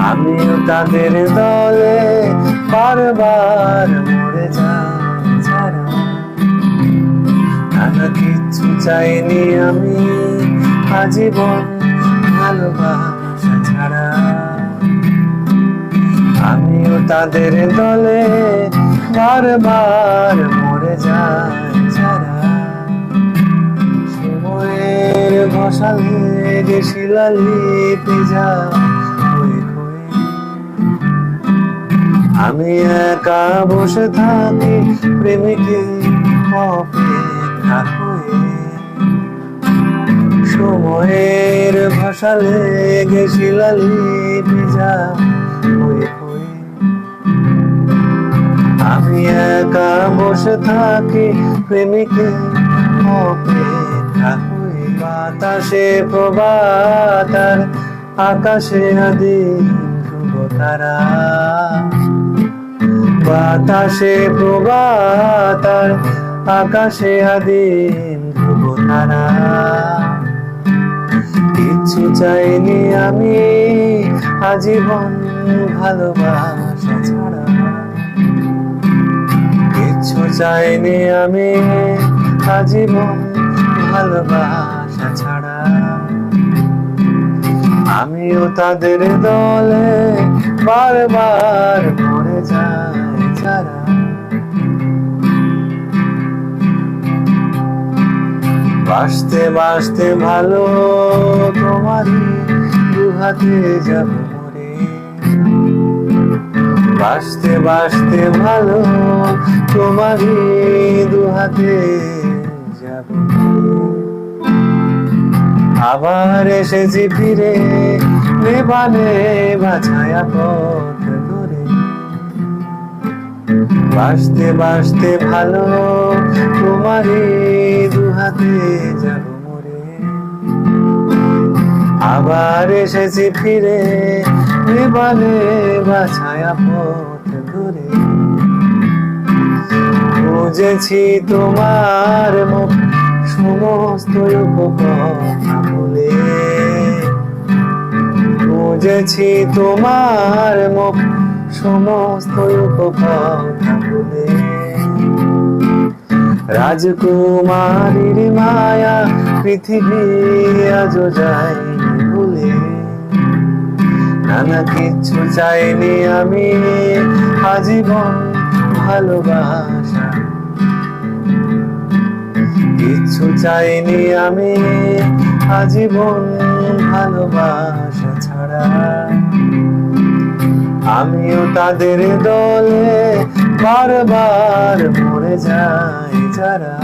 আমিও তাদের দলে বারবার মরে যাই যারা। নানা কিচ্ছু চাইনি আমি আজীবন ভালোবাসা ছাড়া। আমিও তাদের দলে বারবার মরে যাই যারা। সময়ের ঘষালে যে শিলালিপি যা হয়ে হয়ে, আমি একা বসে থাকি প্রেমিকের অপেক্ষা হয়ে। সময়ের ভাষালে গে শিলালিপি যা হয়ে হয়ে, আমি একা বসে থাকি প্রেমিকের অপেক্ষা হয়ে। বাতাসে প্রভাতার আকাশে আদিম ধ্রুব তারা। বাতাসে প্রভাতার আকাশে আদিম ধ্রুব তারা। কিচ্ছু চাইনি আমি আজীবন ভালোবাসা ছাড়া। কিচ্ছু চাইনি আমি আজীবন ভালোবাসা ছাড়া। আমিও তাদের দলে বারবার মরে যাই যারা। বাসতে বাসতে ভালো তোমারই দুহাতে যাব মরে। বাসতে বাসতে ভালো তোমারই দুহাতে যাব। আবার এসেছি ফিরে নেবানে বাছায়া পথ ধরে। বাসতে বাসতে ভালো তোমারই দুহাতে যাব মরে। আবার এসেছি ফিরে নেবানে বাছায়া পথ ধরে। বুঝেছি তোমার মুখ সমস্ত কথা বলে। বুঝেছি তোমার মুখ সমস্ত কথা বলে। রাজকুমারীর মায়া পৃথিবী আজও যায়নি ভুলে। নানা কিচ্ছু চাইনি আমি আজীবন ভালোবাসা। কিচ্ছু চাইনি আমি আজীবন ভালোবাসা ছাড়া। আমিও তাদের দলে বারবার মরে যাই যারা।